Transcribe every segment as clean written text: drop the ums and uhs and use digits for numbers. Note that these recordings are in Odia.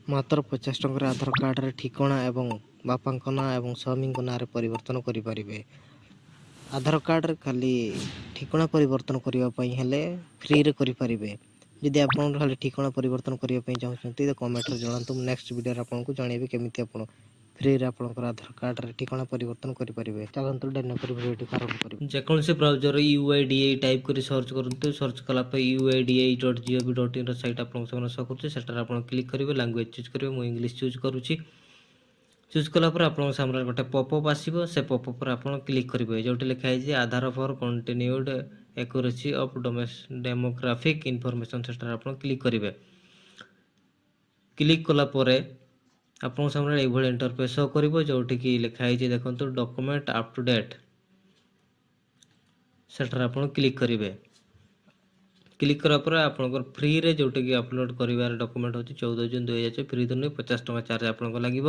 ମାତ୍ର 50 ଟଙ୍କାରେ ଆଧାର କାର୍ଡ଼ରେ ଠିକଣା ଏବଂ ବାପାଙ୍କ ନାଁ ଏବଂ ସ୍ୱାମୀଙ୍କ ନାଁରେ ପରିବର୍ତ୍ତନ କରିପାରିବେ। ଆଧାର କାର୍ଡ଼ରେ ଖାଲି ଠିକଣା ପରିବର୍ତ୍ତନ କରିବା ପାଇଁ ହେଲେ ଫ୍ରିରେ କରିପାରିବେ। ଯଦି ଆପଣ ଖାଲି ଠିକଣା ପରିବର୍ତ୍ତନ କରିବା ପାଇଁ ଚାହୁଁଛନ୍ତି ତ କମେଣ୍ଟରେ ଜଣାନ୍ତୁ। ମୁଁ ନେକ୍ସଟ ଭିଡ଼ିଓରେ ଆପଣଙ୍କୁ ଜଣାଇବି କେମିତି ଆପଣ ଫ୍ରିରେ ଆପଣଙ୍କର ଆଧାର କାର୍ଡ଼ରେ ଠିକଣା ପରିବର୍ତ୍ତନ କରିପାରିବେ। ଚାଲନ୍ତୁ ଡେନ କରି ଭିଡ଼ିଓଟି ଆରମ୍ଭ କରିବେ। ଯେକୌଣସି ବ୍ରାଉଜର UIDAI ଟାଇପ୍ କରି ସର୍ଚ୍ଚ କରନ୍ତୁ। ସର୍ଚ୍ଚ କଲା ପରେ uidi.gov.in ସାଇଟ୍ ଆପଣଙ୍କ ସାମନାରେ ଶୋ କରୁଛି। ସେଠାରେ ଆପଣ କ୍ଲିକ୍ କରିବେ, ଲାଙ୍ଗୁଏଜ ଚୁଜ୍ କରିବେ। ମୁଁ ଇଂଲିଶ ଚୁଜ୍ କରୁଛି। ଚୁଜ୍ କଲା ପରେ ଆପଣଙ୍କ ସାମ୍ନାରେ ଗୋଟେ ପପଅପ୍ ଆସିବ। ସେ ପପଅପ୍ରେ ଆପଣ କ୍ଲିକ୍ କରିବେ, ଯେଉଁଠି ଲେଖା ହେଇଛି ଆଧାର ଫର୍ କଣ୍ଟିନ୍ୟୁଡ୍ ଏକୁରେସି ଅଫ୍ ଡେମୋଗ୍ରାଫିକ୍ ଇନଫର୍ମେସନ୍। ସେଠାରେ ଆପଣ କ୍ଲିକ୍ କରିବେ। କ୍ଲିକ୍ କଲା ପରେ ଆପଣଙ୍କ ସାମ୍ନାରେ ଏଇଭଳି ଇଣ୍ଟରଫେସ୍ ଶୋ କରିବ, ଯେଉଁଠିକି ଲେଖା ହେଇଛି ଦେଖନ୍ତୁ ଡକୁମେଣ୍ଟ ଅପ୍ ଟୁ ଡେଟ୍। ସେଠାରେ ଆପଣ କ୍ଲିକ୍ କରିବେ। କ୍ଲିକ୍ କଲା ପରେ ଆପଣଙ୍କର ଫ୍ରିରେ ଯେଉଁଟାକି ଅପଲୋଡ଼ କରିବାର ଡକୁମେଣ୍ଟ ହେଉଛି 14 ଜୁନ୍ 2024 ଫ୍ରି ତ ନୁହେଁ, 50 ଟଙ୍କା ଚାର୍ଜ ଆପଣଙ୍କ ଲାଗିବ।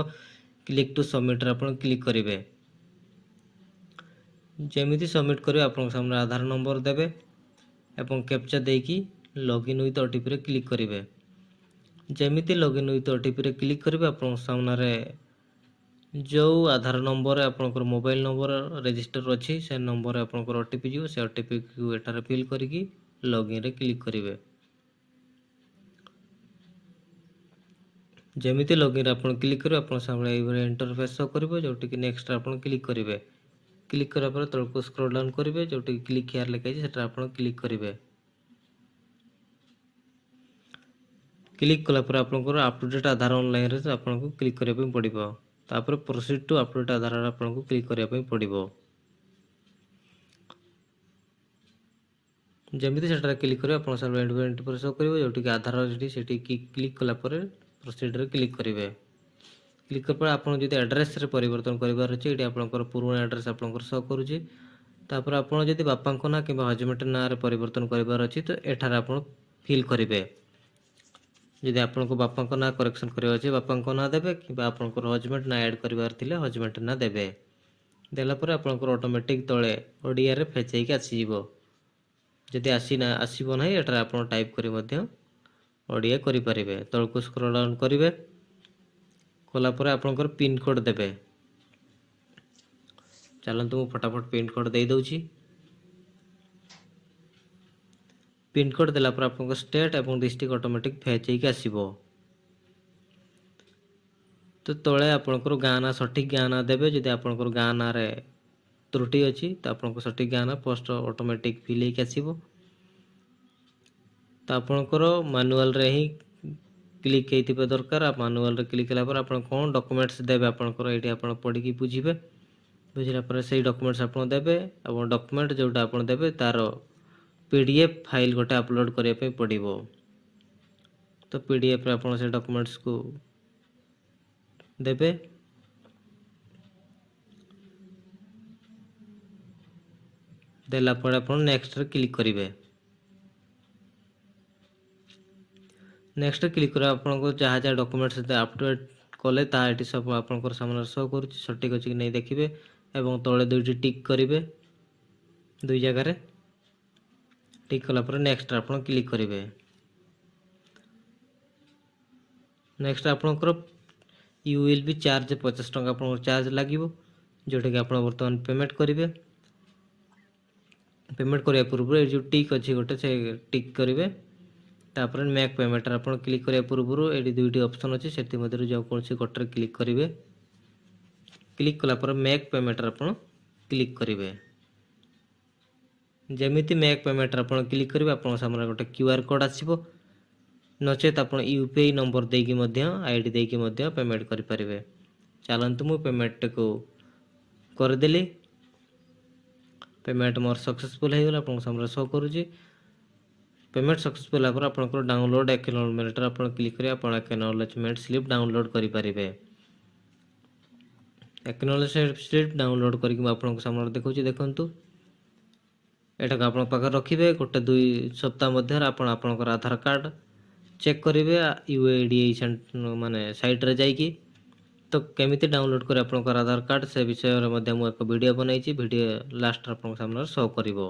କ୍ଲିକ୍ ଟୁ ସବମିଟ୍ରେ ଆପଣ କ୍ଲିକ୍ କରିବେ। ଯେମିତି ସବମିଟ୍ କରିବେ ଆପଣଙ୍କ ସାମ୍ନାରେ ଆଧାର ନମ୍ବର ଦେବେ ଏବଂ କ୍ୟାପଚା ଦେଇକି ଲଗ୍ଇନ୍ ୱିଥ୍ OTPରେ କ୍ଲିକ୍ କରିବେ। ଯେମିତି ଲଗ୍ଇନ୍ ୱିଥ୍ OTPରେ କ୍ଲିକ୍ କରିବେ ଆପଣଙ୍କ ସାମ୍ନାରେ ଯେଉଁ ଆଧାର ନମ୍ବରରେ ଆପଣଙ୍କର ମୋବାଇଲ ନମ୍ବର ରେଜିଷ୍ଟର ଅଛି ସେ ନମ୍ବରରେ ଆପଣଙ୍କର OTP ଯିବ। ସେ OTPକୁ ଏଠାରେ ଫିଲ୍ କରିକି ଲଗ୍ଇନ୍ରେ କ୍ଲିକ୍ କରିବେ। ଯେମିତି ଲଗ୍ଇନ୍ରେ ଆପଣ କ୍ଲିକ୍ କରିବେ ଆପଣଙ୍କ ସାମ୍ନାରେ ଏଇଭଳି ଇଣ୍ଟରଫେସ୍ ଶୋ କରିବ, ଯେଉଁଠିକି ନେକ୍ସଟ ଆପଣ କ୍ଲିକ୍ କରିବେ। କ୍ଲିକ୍ କରିବା ପରେ ତଳକୁ ସ୍କ୍ରୋଲ୍ ଡାଉନ୍ କରିବେ, ଯେଉଁଠିକି କ୍ଲିକ୍ ହିୟର୍ ଲେଖା ହେଇଛି ସେଠାରେ ଆପଣ କ୍ଲିକ୍ କରିବେ। କ୍ଲିକ୍ କଲା ପରେ ଆପଣଙ୍କର ଅପ୍ ଟୁ ଡେଟ୍ ଆଧାର ଅନଲାଇନ୍ରେ ଆପଣଙ୍କୁ କ୍ଲିକ୍ କରିବା ପାଇଁ ପଡ଼ିବ। ତାପରେ proceed to up to date ଆଧାରରେ ଆପଣଙ୍କୁ କ୍ଲିକ୍ କରିବା ପାଇଁ ପଡ଼ିବ। ଯେମିତି ସେଠାରେ କ୍ଲିକ୍ କରିବେ ଆପଣଙ୍କ ସାମ୍ନାରେ ଇଣ୍ଟରଫେସ୍ ଶୋ କରିବ, ଯେଉଁଠିକି ଆଧାର ସେଠି କ୍ଲିକ୍ କଲା ପରେ ପ୍ରୋସିଡ୍ରେ କ୍ଲିକ୍ କରିବେ। କ୍ଲିକ୍ କରିବା ପରେ ଆପଣ ଯଦି ଆଡ୍ରେସ୍ରେ ପରିବର୍ତ୍ତନ କରିବାର ଅଛି, ଏଠି ଆପଣଙ୍କର ପୁରୁଣା ଆଡ୍ରେସ୍ ଆପଣଙ୍କର ଶୋ କରୁଛି। ତାପରେ ଆପଣ ଯଦି ବାପାଙ୍କ ନାଁ କିମ୍ବା ହଜବେଣ୍ଡ ନାଁରେ ପରିବର୍ତ୍ତନ କରିବାର ଅଛି ତ ଏଠାରେ ଆପଣ ଫିଲ୍ କରିବେ। ଯଦି ଆପଣଙ୍କ ବାପାଙ୍କ ନାଁ କରେକ୍ସନ୍ କରିବାର ଅଛି ବାପାଙ୍କ ନାଁ ଦେବେ, କିମ୍ବା ଆପଣଙ୍କର ହଜବେଣ୍ଡ ନାଁ ଆଡ଼୍ କରିବାର ଥିଲେ ହଜବେଣ୍ଡ ନାଁ ଦେବେ। ଦେଲା ପରେ ଆପଣଙ୍କର ଅଟୋମେଟିକ୍ ତଳେ ଓଡ଼ିଆରେ ଫେଚ୍ ହେଇକି ଆସିଯିବ। ଯଦି ଆସିବ ନାହିଁ ଏଠାରେ ଆପଣ ଟାଇପ୍ କରି ମଧ୍ୟ ଓଡ଼ିଆ କରିପାରିବେ। ତଳକୁ ସ୍କ୍ରୋଲ୍ ଡାଉନ୍ କରିବେ। କଲା ପରେ ଆପଣଙ୍କର ପିନ୍କୋଡ଼୍ ଦେବେ। ଚାଲନ୍ତୁ ମୁଁ ଫଟାଫଟ ପିନ୍କୋଡ଼୍ ଦେଇଦେଉଛି। ପିନ୍କୋଡ଼୍ ଦେଲା ପରେ ଆପଣଙ୍କ ଷ୍ଟେଟ୍ ଏବଂ ଡିଷ୍ଟ୍ରିକ୍ଟ ଅଟୋମେଟିକ୍ ଫେଚ୍ ହେଇକି ଆସିବ। ତ ତଳେ ଆପଣଙ୍କର ଗାଁ ନାଁ ସଠିକ୍ ଗାଁ ନାଁ ଦେବେ। ଯଦି ଆପଣଙ୍କର ଗାଁ ନାଁରେ ତ୍ରୁଟି ଅଛି ତ ଆପଣଙ୍କ ସଠିକ୍ ଗାଁ ନାଁ ପୋଷ୍ଟ ଅଟୋମେଟିକ୍ ଫିଲ୍ ହେଇକି ଆସିବ। ତ ଆପଣଙ୍କର ମାନୁଆଲରେ ହିଁ କ୍ଲିକ୍ ହେଇଥିବା ଦରକାର। ମାନୁଆଲରେ କ୍ଲିକ୍ ହେଲା ପରେ ଆପଣ କ'ଣ ଡକୁମେଣ୍ଟସ୍ ଦେବେ ଆପଣଙ୍କର ଏଇଠି ଆପଣ ପଢ଼ିକି ବୁଝିବେ। ବୁଝିଲା ପରେ ସେଇ ଡକୁମେଣ୍ଟସ୍ ଆପଣ ଦେବେ ଏବଂ ଡକୁମେଣ୍ଟ ଯେଉଁଟା ଆପଣ ଦେବେ ତା'ର PDF ଫାଇଲ୍ ଗୋଟେ ଅପଲୋଡ଼ କରିବା ପାଇଁ ପଡ଼ିବ। ତ PDFରେ ଆପଣ ସେ ଡକୁମେଣ୍ଟସ୍କୁ ଦେବେ। ଦେଲା ପରେ ଆପଣ ନେକ୍ସଟରେ କ୍ଲିକ୍ କରିବେ। ନେକ୍ସଟ କ୍ଲିକ୍ କରିବା ଆପଣଙ୍କ ଯାହା ଯାହା ଡକୁମେଣ୍ଟସ୍ ଅପଡେଟ୍ କଲେ ତାହା ଏଠି ସବୁ ଆପଣଙ୍କର ସାମ୍ନାରେ ଶୋ କରୁଛି। ସଠିକ୍ ଅଛି କି ନେଇ ଦେଖିବେ ଏବଂ ତଳେ ଦୁଇଟି ଟିକ୍ କରିବେ। ଦୁଇ ଜାଗାରେ ଟିକ୍ କଲା ପରେ ନେକ୍ସଟରେ ଆପଣ କ୍ଲିକ୍ କରିବେ। ନେକ୍ସଟ ଆପଣଙ୍କର ULB ଚାର୍ଜ 50 ଟଙ୍କା ଆପଣଙ୍କର ଚାର୍ଜ ଲାଗିବ, ଯେଉଁଟାକି ଆପଣ ବର୍ତ୍ତମାନ ପେମେଣ୍ଟ କରିବେ। ପେମେଣ୍ଟ କରିବା ପୂର୍ବରୁ ଏ ଯେଉଁ ଟିକ୍ ଅଛି ଗୋଟେ ସେ ଟିକ୍ କରିବେ। ତାପରେ ମେକ୍ ପେମେଣ୍ଟରେ ଆପଣ କ୍ଲିକ୍ କରିବା ପୂର୍ବରୁ ଏଠି ଦୁଇଟି ଅପସନ୍ ଅଛି, ସେଥିମଧ୍ୟରୁ ଯେକୌଣସି ଗୋଟେରେ କ୍ଲିକ୍ କରିବେ। କ୍ଲିକ୍ କଲା ପରେ ମେକ୍ ପେମେଣ୍ଟରେ ଆପଣ କ୍ଲିକ୍ କରିବେ। ଯେମିତି ମେକ୍ ପେମେଣ୍ଟରେ ଆପଣ କ୍ଲିକ୍ କରିବେ ଆପଣଙ୍କ ସାମ୍ନାରେ ଗୋଟେ QR କୋଡ଼୍ ଆସିବ। ନଚେତ୍ ଆପଣ UPI ନମ୍ବର ଦେଇକି ମଧ୍ୟ ID ଦେଇକି ମଧ୍ୟ ପେମେଣ୍ଟ କରିପାରିବେ। ଚାଲନ୍ତୁ ମୁଁ ପେମେଣ୍ଟକୁ କରିଦେଲି। ପେମେଣ୍ଟ ମୋର ସକ୍ସେସଫୁଲ୍ ହେଇଗଲା ଆପଣଙ୍କ ସାମ୍ନାରେ ଶୋ କରୁଛି। ପେମେଣ୍ଟ ସକ୍ସେସଫୁଲ୍ ହେଲା ପରେ ଆପଣଙ୍କର ଡାଉନଲୋଡ଼ ଆକ୍ନୋଲେଜମେଣ୍ଟରେ ଆପଣ କ୍ଲିକ୍ କରି ଆପଣ ଆକ୍ନୋଲେଜମେଣ୍ଟ ସ୍ଲିପ୍ ଡାଉନଲୋଡ଼ କରିପାରିବେ। ଆକ୍ନୋଲେଜମେଣ୍ଟ ସ୍ଲିପ୍ ଡାଉନଲୋଡ଼ କରିକି ମୁଁ ଆପଣଙ୍କ ସାମ୍ନାରେ ଦେଖାଉଛି। ଦେଖନ୍ତୁ, ଏଟାକୁ ଆପଣଙ୍କ ପାଖରେ ରଖିବେ। 1-2 ସପ୍ତାହ ମଧ୍ୟରେ ଆପଣ ଆପଣଙ୍କର ଆଧାର କାର୍ଡ଼ ଚେକ୍ କରିବେ UIDAI ମାନେ ସାଇଟ୍ରେ ଯାଇକି। ତ କେମିତି ଡାଉନଲୋଡ଼ କରି ଆପଣଙ୍କର ଆଧାର କାର୍ଡ଼ ସେ ବିଷୟରେ ମଧ୍ୟ ମୁଁ ଏକ ଭିଡ଼ିଓ ବନାଇଛି। ଭିଡ଼ିଓ ଲାଷ୍ଟରେ ଆପଣଙ୍କ ସାମ୍ନାରେ ଶୋ କରିବ।